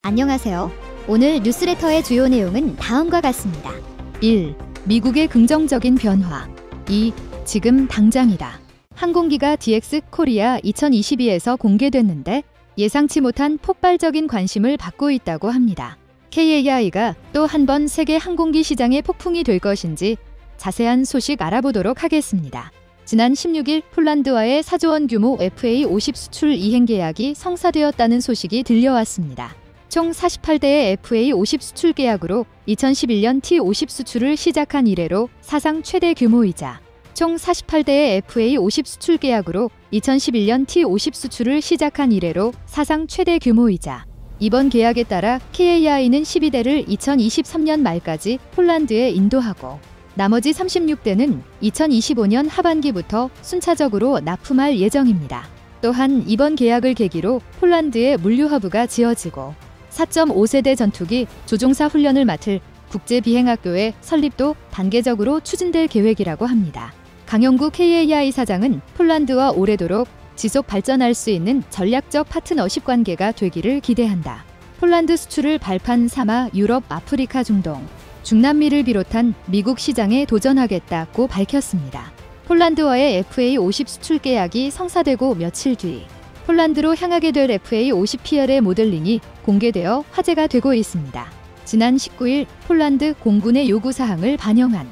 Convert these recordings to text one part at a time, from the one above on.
안녕하세요. 오늘 뉴스레터의 주요 내용은 다음과 같습니다. 1. 미국의 긍정적인 변화. 2. 지금 당장이다. 항공기가 DX 코리아 2022에서 공개됐는데 예상치 못한 폭발적인 관심을 받고 있다고 합니다. KAI가 또 한 번 세계 항공기 시장의 폭풍이 될 것인지 자세한 소식 알아보도록 하겠습니다. 지난 16일 폴란드와의 4조 원 규모 FA50 수출 이행 계약이 성사되었다는 소식이 들려왔습니다. 총 48대의 FA50 수출 계약으로 2011년 T50 수출을 시작한 이래로 사상 최대 규모이자 총 48대의 FA50 수출 계약으로 2011년 T50 수출을 시작한 이래로 사상 최대 규모이자 이번 계약에 따라 KAI는 12대를 2023년 말까지 폴란드에 인도하고 나머지 36대는 2025년 하반기부터 순차적으로 납품할 예정입니다. 또한 이번 계약을 계기로 폴란드에 물류 허브가 지어지고 4.5세대 전투기 조종사 훈련을 맡을 국제비행학교의 설립도 단계적으로 추진될 계획이라고 합니다. 강영구 KAI 사장은 폴란드와 오래도록 지속 발전할 수 있는 전략적 파트너십 관계가 되기를 기대한다. 폴란드 수출을 발판 삼아 유럽, 아프리카, 중동, 중남미를 비롯한 미국 시장에 도전하겠다고 밝혔습니다. 폴란드와의 FA50 수출 계약이 성사되고 며칠 뒤 폴란드로 향하게 될 FA50PL의 모델링이 공개되어 화제가 되고 있습니다. 지난 19일 폴란드 공군의 요구사항을 반영한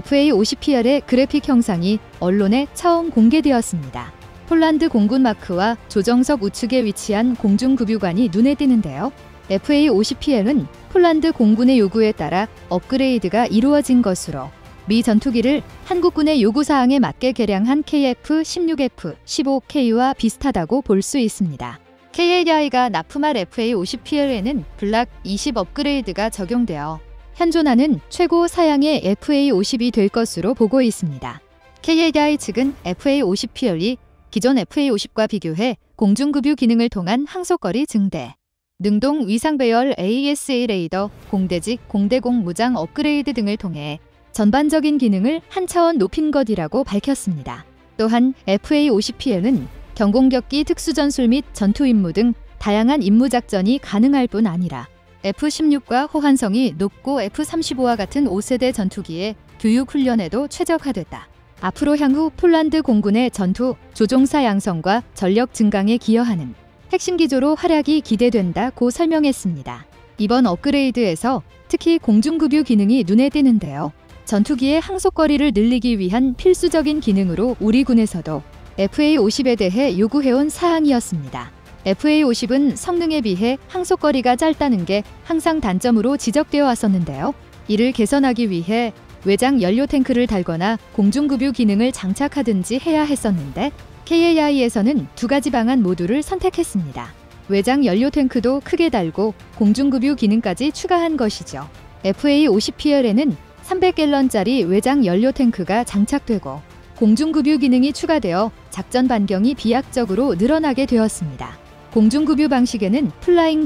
FA50PL의 그래픽 형상이 언론에 처음 공개되었습니다. 폴란드 공군 마크와 조정석 우측에 위치한 공중급유관이 눈에 띄는데요. FA50PL은 폴란드 공군의 요구에 따라 업그레이드가 이루어진 것으로 미 전투기를 한국군의 요구사항에 맞게 개량한 KF-16F, 15K와 비슷하다고 볼 수 있습니다. KAI가 납품할 FA50PL에는 블락 20 업그레이드가 적용되어 현존하는 최고 사양의 FA50이 될 것으로 보고 있습니다. KAI 측은 FA50PL이 기존 FA50과 비교해 공중급유 기능을 통한 항속거리 증대, 능동 위상배열 AESA 레이더, 공대직, 공대공 무장 업그레이드 등을 통해 전반적인 기능을 한 차원 높인 것이라고 밝혔습니다. 또한 FA50PL은 경공격기 특수전술 및 전투임무 등 다양한 임무작전이 가능할 뿐 아니라 F-16과 호환성이 높고 F-35와 같은 5세대 전투기의 교육훈련에도 최적화됐다. 앞으로 향후 폴란드 공군의 전투, 조종사 양성과 전력 증강에 기여하는 핵심 기조로 활약이 기대된다고 설명했습니다. 이번 업그레이드에서 특히 공중급유 기능이 눈에 띄는데요. 전투기의 항속거리를 늘리기 위한 필수적인 기능으로 우리 군에서도 FA50에 대해 요구해온 사항이었습니다. FA50은 성능에 비해 항속거리가 짧다는 게 항상 단점으로 지적되어 왔었는데요. 이를 개선하기 위해 외장 연료 탱크를 달거나 공중급유 기능을 장착하든지 해야 했었는데 KAI에서는 두 가지 방안 모두를 선택했습니다. 외장 연료 탱크도 크게 달고 공중급유 기능까지 추가한 것이죠. FA50PL에는 300갤런짜리 외장 연료 탱크가 장착되고 공중급유 기능이 추가되어 작전 반경이 비약적으로 늘어나게 되었습니다. 공중급유 방식에는 플라잉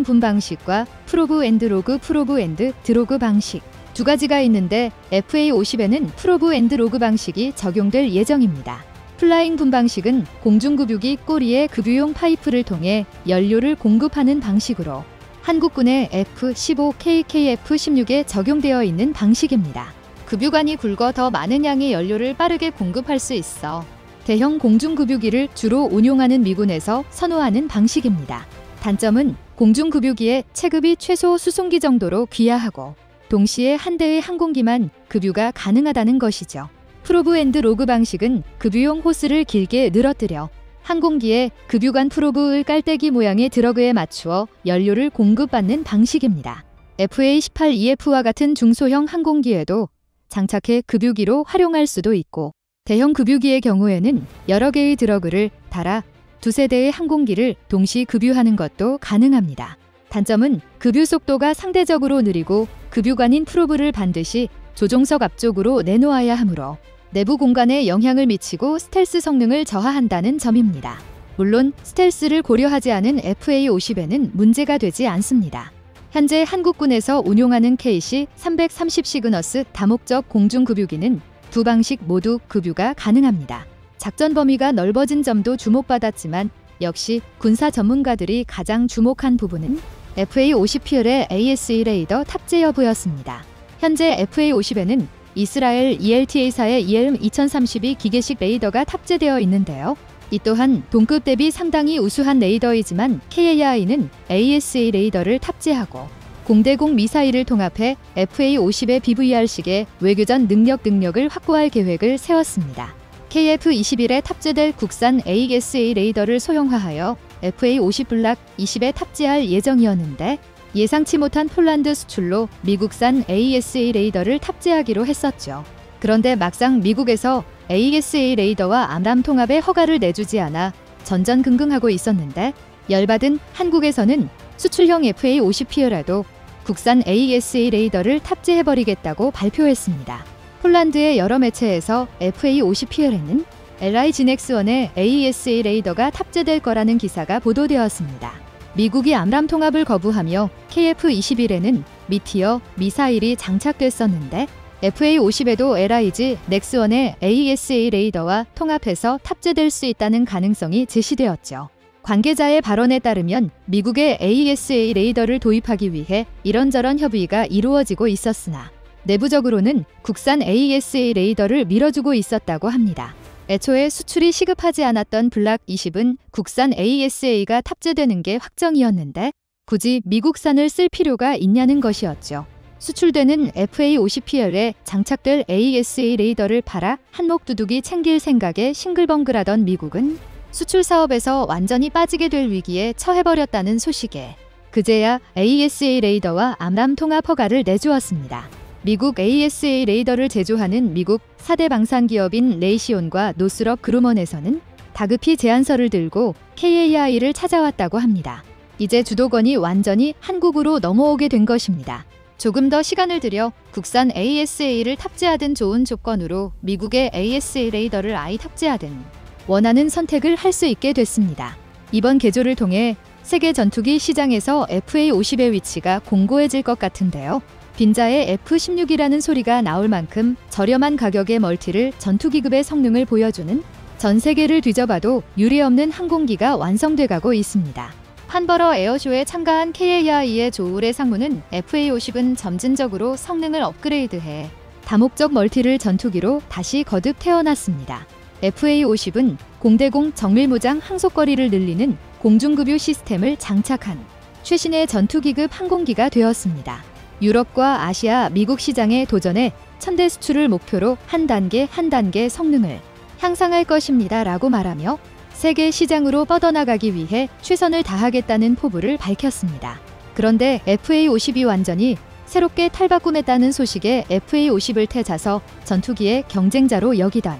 분 방식과 프로브 앤드 로그 프로브 앤드 드로그 방식 두 가지가 있는데 FA50에는 프로브 앤드 로그 방식이 적용될 예정입니다. 플라잉 분 방식은 공중급유기 꼬리에 급유용 파이프를 통해 연료를 공급하는 방식으로 한국군의 F-15K, KF-16에 적용되어 있는 방식입니다. 급유관이 굵어 더 많은 양의 연료를 빠르게 공급할 수 있어 대형 공중급유기를 주로 운용하는 미군에서 선호하는 방식입니다. 단점은 공중급유기의 체급이 최소 수송기 정도로 귀하하고 동시에 한 대의 항공기만 급유가 가능하다는 것이죠. 프로브 앤드 로그 방식은 급유용 호스를 길게 늘어뜨려 항공기에 급유관 프로브의 깔때기 모양의 드러그에 맞추어 연료를 공급받는 방식입니다. FA-18EF와 같은 중소형 항공기에도 장착해 급유기로 활용할 수도 있고 대형 급유기의 경우에는 여러 개의 드러그를 달아 두세 대의 항공기를 동시 급유하는 것도 가능합니다. 단점은 급유 속도가 상대적으로 느리고 급유관인 프로브를 반드시 조종석 앞쪽으로 내놓아야 하므로 내부 공간에 영향을 미치고 스텔스 성능을 저하한다는 점입니다. 물론 스텔스를 고려하지 않은 FA50에는 문제가 되지 않습니다. 현재 한국군에서 운용하는 KC-330 시그너스 다목적 공중급유기는 두 방식 모두 급유가 가능합니다. 작전 범위가 넓어진 점도 주목받았지만 역시 군사 전문가들이 가장 주목한 부분은 FA-50P의 AESA 레이더 탑재 여부였습니다. 현재 FA-50에는 이스라엘 ELTA사의 ELM2032 기계식 레이더가 탑재되어 있는데요. 이 또한 동급 대비 상당히 우수한 레이더이지만 KAI는 AESA 레이더를 탑재하고 공대공 미사일을 통합해 FA-50의 BVR식의 외교전 능력을 확보할 계획을 세웠습니다. KF-21에 탑재될 국산 AESA 레이더를 소형화하여 FA-50 블락 20에 탑재할 예정이었는데 예상치 못한 폴란드 수출로 미국산 AESA 레이더를 탑재하기로 했었죠. 그런데 막상 미국에서 AESA 레이더와 암람 통합의 허가를 내주지 않아 전전긍긍하고 있었는데 열받은 한국에서는 수출형 FA-50P라도 국산 AESA 레이더를 탑재해버리겠다고 발표했습니다. 폴란드의 여러 매체에서 FA-50P에는 LI 지넥스1에 AESA 레이더가 탑재될 거라는 기사가 보도되었습니다. 미국이 암람 통합을 거부하며 KF-21에는 미티어 미사일이 장착됐었는데 FA-50에도 LIG 넥스1의 AESA 레이더와 통합해서 탑재될 수 있다는 가능성이 제시되었죠. 관계자의 발언에 따르면 미국의 AESA 레이더를 도입하기 위해 이런저런 협의가 이루어지고 있었으나 내부적으로는 국산 AESA 레이더를 밀어주고 있었다고 합니다. 애초에 수출이 시급하지 않았던 블락 20은 국산 AESA가 탑재되는 게 확정이었는데 굳이 미국산을 쓸 필요가 있냐는 것이었죠. 수출되는 FA-50P에 장착될 AESA 레이더를 팔아 한몫두둑이 챙길 생각에 싱글벙글하던 미국은 수출 사업에서 완전히 빠지게 될 위기에 처해버렸다는 소식에 그제야 AESA 레이더와 암람 통합 허가를 내주었습니다. 미국 AESA 레이더를 제조하는 미국 4대 방산기업인 레이시온과 노스럽 그루먼에서는 다급히 제안서를 들고 KAI를 찾아왔다고 합니다. 이제 주도권이 완전히 한국으로 넘어오게 된 것입니다. 조금 더 시간을 들여 국산 AESA를 탑재하든 좋은 조건으로 미국의 AESA 레이더를 아예 탑재하든 원하는 선택을 할 수 있게 됐습니다. 이번 개조를 통해 세계 전투기 시장에서 FA-50의 위치가 공고해질 것 같은데요. 빈자의 F-16이라는 소리가 나올 만큼 저렴한 가격의 멀티를 전투기급의 성능을 보여주는 전 세계를 뒤져봐도 유례없는 항공기가 완성돼가고 있습니다. 판버러 에어쇼에 참가한 KAI의 조울의 상무는 FA-50은 점진적으로 성능을 업그레이드해 다목적 멀티를 전투기로 다시 거듭 태어났습니다. FA-50은 공대공 정밀무장 항속거리를 늘리는 공중급유 시스템을 장착한 최신의 전투기급 항공기가 되었습니다. 유럽과 아시아, 미국 시장에 도전해 천대 수출을 목표로 한 단계 성능을 향상할 것입니다 라고 말하며 세계 시장으로 뻗어나가기 위해 최선을 다하겠다는 포부를 밝혔습니다. 그런데 FA-50이 완전히 새롭게 탈바꿈했다는 소식에 FA-50을 태자서 전투기의 경쟁자로 여기던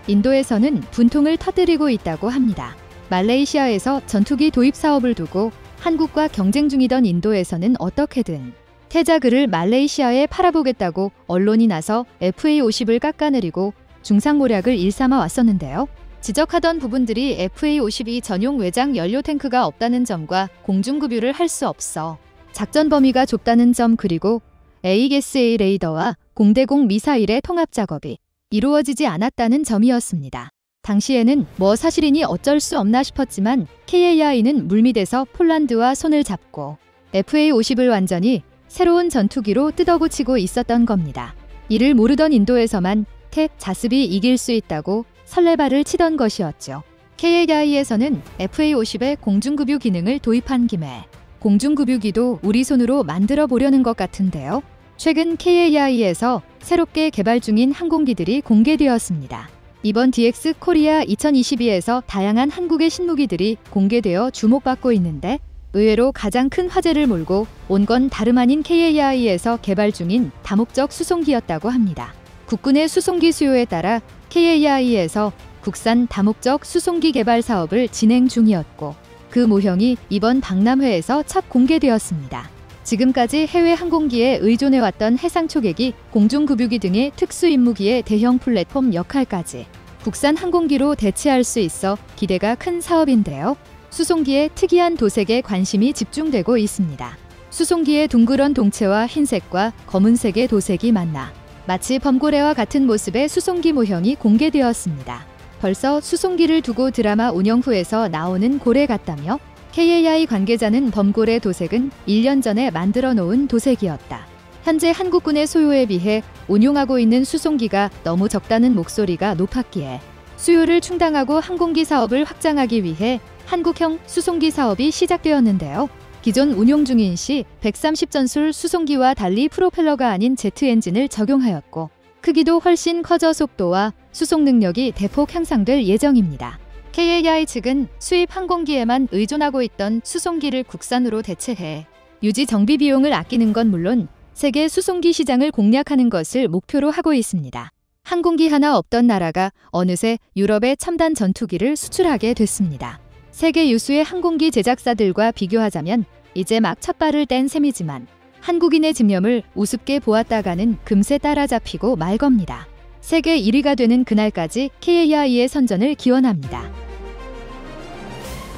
인도에서는 분통을 터뜨리고 있다고 합니다. 말레이시아에서 전투기 도입 사업을 두고 한국과 경쟁 중이던 인도에서는 어떻게든 태자그를 말레이시아에 팔아보겠다고 언론이 나서 FA-50을 깎아내리고 중상모략을 일삼아 왔었는데요. 지적하던 부분들이 FA-52 전용 외장 연료 탱크가 없다는 점과 공중급유를 할 수 없어 작전 범위가 좁다는 점 그리고 AESA 레이더와 공대공 미사일의 통합 작업이 이루어지지 않았다는 점이었습니다. 당시에는 뭐 사실이니 어쩔 수 없나 싶었지만 KAI는 물밑에서 폴란드와 손을 잡고 FA-50을 완전히 새로운 전투기로 뜯어고치고 있었던 겁니다. 이를 모르던 인도에서만 탭 자습이 이길 수 있다고 설레발을 치던 것이었죠. KAI에서는 FA-50의 공중급유 기능을 도입한 김에 공중급유기도 우리 손으로 만들어 보려는 것 같은데요. 최근 KAI에서 새롭게 개발 중인 항공기들이 공개되었습니다. 이번 DX 코리아 2022에서 다양한 한국의 신무기들이 공개되어 주목받고 있는데 의외로 가장 큰 화제를 몰고 온 건 다름 아닌 KAI에서 개발 중인 다목적 수송기였다고 합니다. 국군의 수송기 수요에 따라 KAI에서 국산 다목적 수송기 개발 사업을 진행 중이었고 그 모형이 이번 박람회에서 첫 공개되었습니다. 지금까지 해외 항공기에 의존해왔던 해상 초계기, 공중급유기 등의 특수 임무기의 대형 플랫폼 역할까지 국산 항공기로 대체할 수 있어 기대가 큰 사업인데요. 수송기의 특이한 도색에 관심이 집중되고 있습니다. 수송기의 둥그런 동체와 흰색과 검은색의 도색이 만나 마치 범고래와 같은 모습의 수송기 모형이 공개되었습니다. 벌써 수송기를 두고 드라마 운영 후에서 나오는 고래 같다며 KAI 관계자는 범고래 도색은 1년 전에 만들어 놓은 도색이었다. 현재 한국군의 소요에 비해 운용하고 있는 수송기가 너무 적다는 목소리가 높았기에 수요를 충당하고 항공기 사업을 확장하기 위해 한국형 수송기 사업이 시작되었는데요. 기존 운용 중인 시 130전술 수송기와 달리 프로펠러가 아닌 제트 엔진을 적용하였고 크기도 훨씬 커져 속도와 수송 능력이 대폭 향상될 예정입니다. KAI 측은 수입 항공기에만 의존하고 있던 수송기를 국산으로 대체해 유지 정비 비용을 아끼는 건 물론 세계 수송기 시장을 공략하는 것을 목표로 하고 있습니다. 항공기 하나 없던 나라가 어느새 유럽에 첨단 전투기를 수출하게 됐습니다. 세계 유수의 항공기 제작사들과 비교하자면 이제 막 첫발을 뗀 셈이지만 한국인의 집념을 우습게 보았다가는 금세 따라잡히고 말 겁니다. 세계 1위가 되는 그날까지 KAI의 선전을 기원합니다.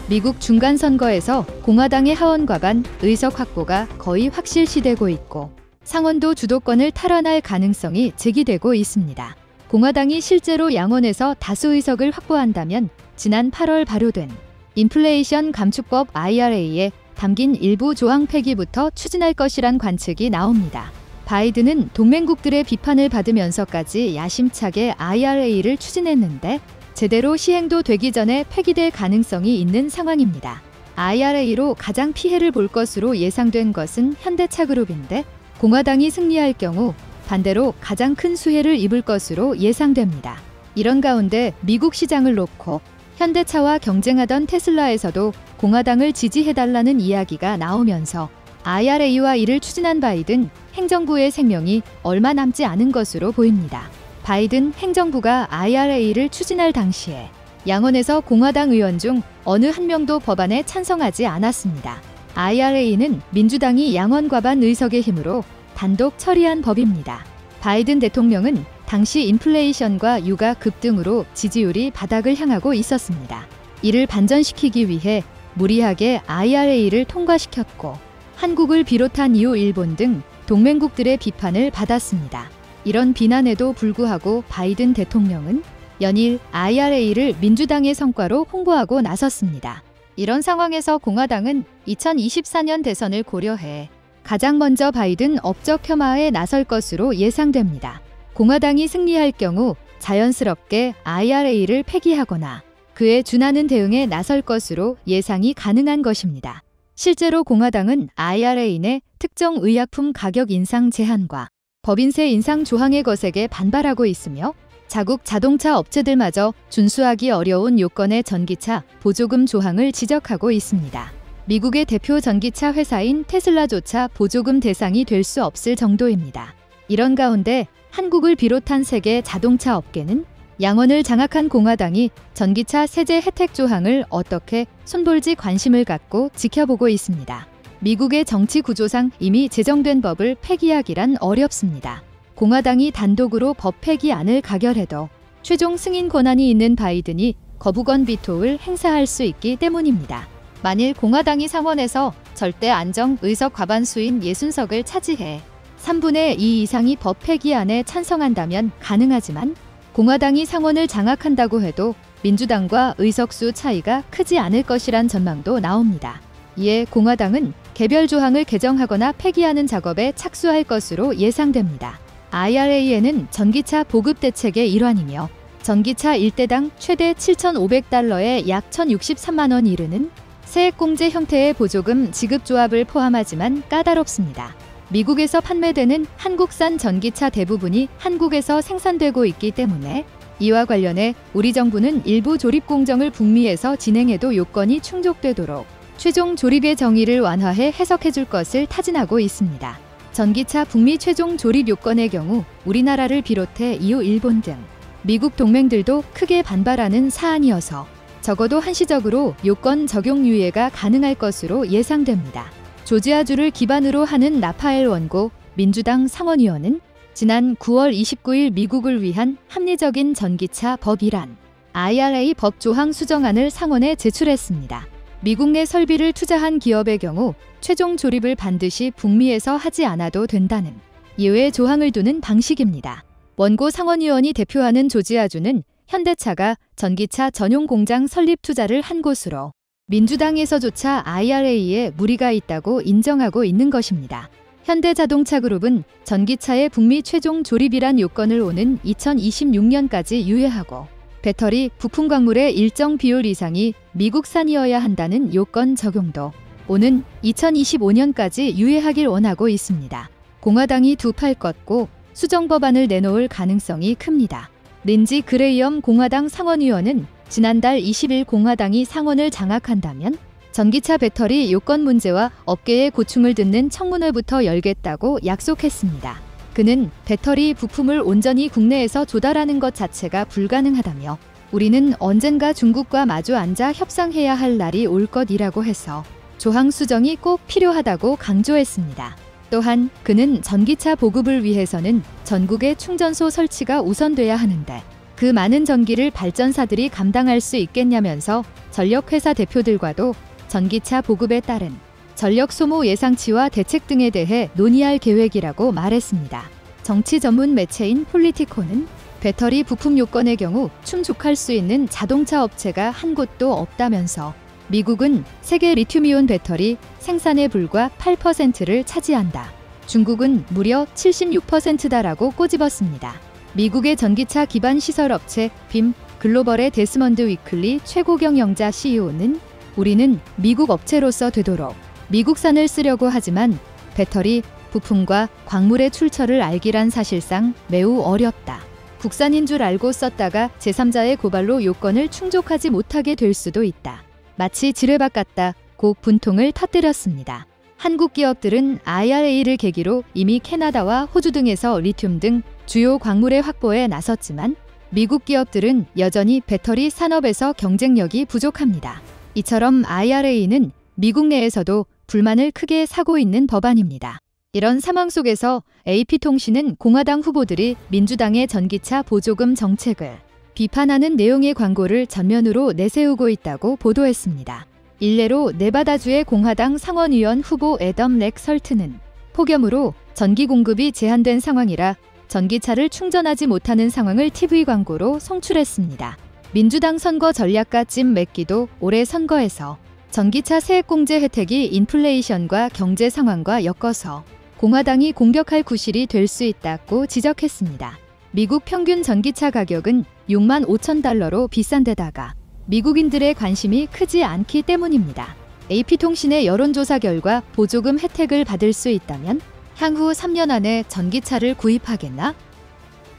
미국 중간선거에서 공화당의 하원 과반 의석 확보가 거의 확실시되고 있고 상원도 주도권을 탈환할 가능성이 제기되고 있습니다. 공화당이 실제로 양원에서 다수 의석을 확보한다면 지난 8월 발효된 인플레이션 감축법 IRA에 담긴 일부 조항 폐기부터 추진할 것이란 관측이 나옵니다. 바이든은 동맹국들의 비판을 받으면서까지 야심차게 IRA를 추진했는데 제대로 시행도 되기 전에 폐기될 가능성이 있는 상황입니다. IRA로 가장 피해를 볼 것으로 예상된 것은 현대차 그룹인데 공화당이 승리할 경우 반대로 가장 큰 수혜를 입을 것으로 예상됩니다. 이런 가운데 미국 시장을 놓고 현대차와 경쟁하던 테슬라에서도 공화당을 지지해달라는 이야기가 나오면서 IRA와 이를 추진한 바이든 행정부의 생명이 얼마 남지 않은 것으로 보입니다. 바이든 행정부가 IRA를 추진할 당시에 양원에서 공화당 의원 중 어느 한 명도 법안에 찬성하지 않았습니다. IRA는 민주당이 양원 과반 의석의 힘으로 단독 처리한 법입니다. 바이든 대통령은 당시 인플레이션과 유가 급등으로 지지율이 바닥을 향하고 있었습니다. 이를 반전시키기 위해 무리하게 IRA를 통과시켰고 한국을 비롯한 이후 일본 등 동맹국들의 비판을 받았습니다. 이런 비난에도 불구하고 바이든 대통령은 연일 IRA를 민주당의 성과로 홍보하고 나섰습니다. 이런 상황에서 공화당은 2024년 대선을 고려해 가장 먼저 바이든 업적 폄하에 나설 것으로 예상됩니다. 공화당이 승리할 경우 자연스럽게 IRA를 폐기하거나 그에 준하는 대응에 나설 것으로 예상이 가능한 것입니다. 실제로 공화당은 IRA 내 특정 의약품 가격 인상 제한과 법인세 인상 조항의 거색에 반발하고 있으며 자국 자동차 업체들마저 준수하기 어려운 요건의 전기차 보조금 조항을 지적하고 있습니다. 미국의 대표 전기차 회사인 테슬라조차 보조금 대상이 될 수 없을 정도입니다. 이런 가운데 한국을 비롯한 세계 자동차 업계는 양원을 장악한 공화당이 전기차 세제 혜택 조항을 어떻게 손볼지 관심을 갖고 지켜보고 있습니다. 미국의 정치 구조상 이미 제정된 법을 폐기하기란 어렵습니다. 공화당이 단독으로 법 폐기안을 가결해도 최종 승인 권한이 있는 바이든이 거부권 비토를 행사할 수 있기 때문입니다. 만일 공화당이 상원에서 절대 안정 의석 과반수인 60석을 차지해 3분의 2 이상이 법 폐기안에 찬성한다면 가능하지만 공화당이 상원을 장악한다고 해도 민주당과 의석수 차이가 크지 않을 것이란 전망도 나옵니다. 이에 공화당은 개별 조항을 개정하거나 폐기하는 작업에 착수할 것으로 예상됩니다. IRA에는 전기차 보급 대책의 일환이며 전기차 1대당 최대 7,500달러에 약 1,063만 원 이르는 세액공제 형태의 보조금 지급 조합을 포함하지만 까다롭습니다. 미국에서 판매되는 한국산 전기차 대부분이 한국에서 생산되고 있기 때문에 이와 관련해 우리 정부는 일부 조립 공정을 북미에서 진행해도 요건이 충족되도록 최종 조립의 정의를 완화해 해석해줄 것을 타진하고 있습니다. 전기차 북미 최종 조립 요건의 경우 우리나라를 비롯해 이후 일본 등 미국 동맹들도 크게 반발하는 사안이어서 적어도 한시적으로 요건 적용 유예가 가능할 것으로 예상됩니다. 조지아주를 기반으로 하는 라파엘 원고 민주당 상원의원은 지난 9월 29일 미국을 위한 합리적인 전기차 법이란 IRA 법 조항 수정안을 상원에 제출했습니다. 미국 내 설비를 투자한 기업의 경우 최종 조립을 반드시 북미에서 하지 않아도 된다는 예외 조항을 두는 방식입니다. 원고 상원의원이 대표하는 조지아주는 현대차가 전기차 전용 공장 설립 투자를 한 곳으로 민주당에서조차 IRA에 무리가 있다고 인정하고 있는 것입니다. 현대자동차그룹은 전기차의 북미 최종 조립이란 요건을 오는 2026년까지 유예하고 배터리 부품 광물의 일정 비율 이상이 미국산이어야 한다는 요건 적용도 오는 2025년까지 유예하길 원하고 있습니다. 공화당이 두 팔 껐고 수정 법안을 내놓을 가능성이 큽니다. 린지 그레이엄 공화당 상원의원은 지난달 20일 공화당이 상원을 장악한다면 전기차 배터리 요건 문제와 업계의 고충을 듣는 청문회부터 열겠다고 약속했습니다. 그는 배터리 부품을 온전히 국내에서 조달하는 것 자체가 불가능하다며 우리는 언젠가 중국과 마주 앉아 협상해야 할 날이 올 것이라고 해서 조항 수정이 꼭 필요하다고 강조했습니다. 또한 그는 전기차 보급을 위해서는 전국의 충전소 설치가 우선돼야 하는데 그 많은 전기를 발전사들이 감당할 수 있겠냐면서 전력회사 대표들과도 전기차 보급에 따른 전력 소모 예상치와 대책 등에 대해 논의할 계획이라고 말했습니다. 정치 전문 매체인 폴리티코는 배터리 부품 요건의 경우 충족할 수 있는 자동차 업체가 한 곳도 없다면서 미국은 세계 리튬이온 배터리 생산의 불과 8%를 차지한다. 중국은 무려 76%다라고 꼬집었습니다. 미국의 전기차 기반 시설 업체 빔 글로벌의 데스먼드 위클리 최고 경영자 CEO는 우리는 미국 업체로서 되도록 미국산을 쓰려고 하지만 배터리 부품과 광물의 출처를 알기란 사실상 매우 어렵다. 국산인 줄 알고 썼다가 제3자의 고발로 요건을 충족하지 못하게 될 수도 있다. 마치 지뢰밭 같다고 분통을 터뜨렸습니다. 한국 기업들은 IRA를 계기로 이미 캐나다와 호주 등에서 리튬 등 주요 광물의 확보에 나섰지만 미국 기업들은 여전히 배터리 산업에서 경쟁력이 부족합니다. 이처럼 IRA는 미국 내에서도 불만을 크게 사고 있는 법안입니다. 이런 상황 속에서 AP통신은 공화당 후보들이 민주당의 전기차 보조금 정책을 비판하는 내용의 광고를 전면으로 내세우고 있다고 보도했습니다. 일례로 네바다주의 공화당 상원의원 후보 애덤 렉설트는 폭염으로 전기 공급이 제한된 상황이라 전기차를 충전하지 못하는 상황을 TV 광고로 송출했습니다. 민주당 선거 전략가 찜 맥기도 올해 선거에서 전기차 세액공제 혜택이 인플레이션과 경제 상황과 엮어서 공화당이 공격할 구실이 될 수 있다고 지적했습니다. 미국 평균 전기차 가격은 6만 5천 달러로 비싼 데다가 미국인들의 관심이 크지 않기 때문입니다. AP통신의 여론조사 결과 보조금 혜택을 받을 수 있다면 향후 3년 안에 전기차를 구입하겠나?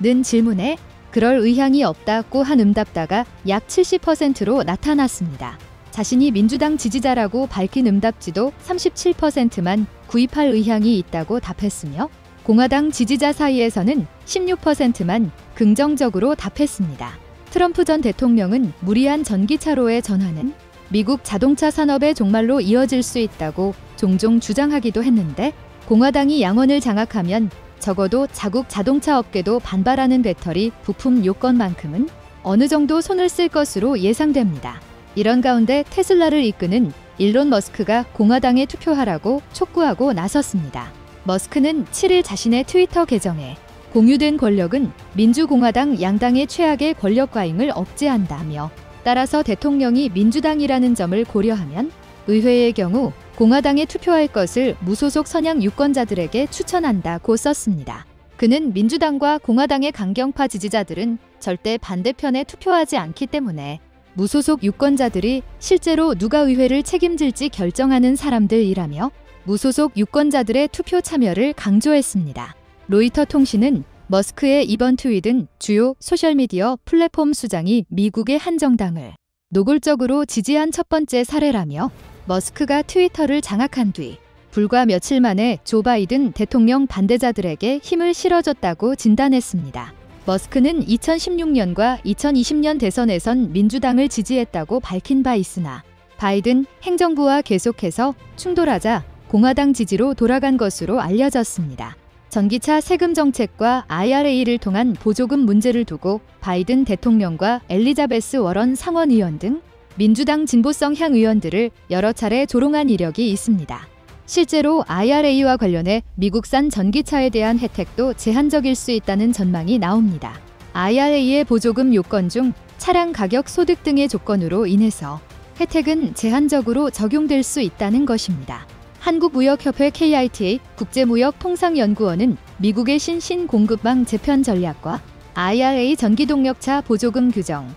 는 질문에 그럴 의향이 없다고 한 응답자가 약 70%로 나타났습니다. 자신이 민주당 지지자라고 밝힌 응답지도 37%만 구입할 의향이 있다고 답했으며 공화당 지지자 사이에서는 16%만 긍정적으로 답했습니다. 트럼프 전 대통령은 무리한 전기차로의 전환은 미국 자동차 산업의 종말로 이어질 수 있다고 종종 주장하기도 했는데 공화당이 양원을 장악하면 적어도 자국 자동차 업계도 반발하는 배터리 부품 요건만큼은 어느 정도 손을 쓸 것으로 예상됩니다. 이런 가운데 테슬라를 이끄는 일론 머스크가 공화당에 투표하라고 촉구하고 나섰습니다. 머스크는 7일 자신의 트위터 계정에 공유된 권력은 민주공화당 양당의 최악의 권력 과잉을 억제한다며 따라서 대통령이 민주당이라는 점을 고려하면 의회의 경우 공화당에 투표할 것을 무소속 선양 유권자들에게 추천한다고 썼습니다. 그는 민주당과 공화당의 강경파 지지자들은 절대 반대편에 투표하지 않기 때문에 무소속 유권자들이 실제로 누가 의회를 책임질지 결정하는 사람들이라며 무소속 유권자들의 투표 참여를 강조했습니다. 로이터 통신은 머스크의 이번 트윗은 주요 소셜미디어 플랫폼 수장이 미국의 한 정당을 노골적으로 지지한 첫 번째 사례라며 머스크가 트위터를 장악한 뒤 불과 며칠 만에 조 바이든 대통령 반대자들에게 힘을 실어줬다고 진단했습니다. 머스크는 2016년과 2020년 대선에선 민주당을 지지했다고 밝힌 바 있으나 바이든 행정부와 계속해서 충돌하자 공화당 지지로 돌아간 것으로 알려졌습니다. 전기차 세금 정책과 IRA를 통한 보조금 문제를 두고 바이든 대통령과 엘리자베스 워런 상원의원 등 민주당 진보성향 의원들을 여러 차례 조롱한 이력이 있습니다. 실제로 IRA와 관련해 미국산 전기차에 대한 혜택도 제한적일 수 있다는 전망이 나옵니다. IRA의 보조금 요건 중 차량 가격 소득 등의 조건으로 인해서 혜택은 제한적으로 적용될 수 있다는 것입니다. 한국무역협회 KITA 국제무역통상연구원은 미국의 신공급망 재편 전략과 IRA 전기동력차 보조금 규정,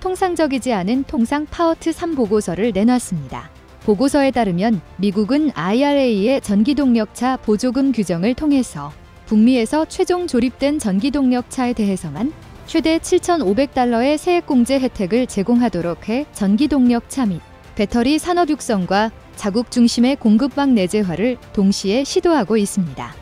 통상적이지 않은 통상 파워트 3 보고서를 내놨습니다. 보고서에 따르면 미국은 IRA의 전기동력차 보조금 규정을 통해서 북미에서 최종 조립된 전기동력차에 대해서만 최대 $7,500의 세액공제 혜택을 제공하도록 해 전기동력차 및 배터리 산업 육성과 자국 중심의 공급망 내재화를 동시에 시도하고 있습니다.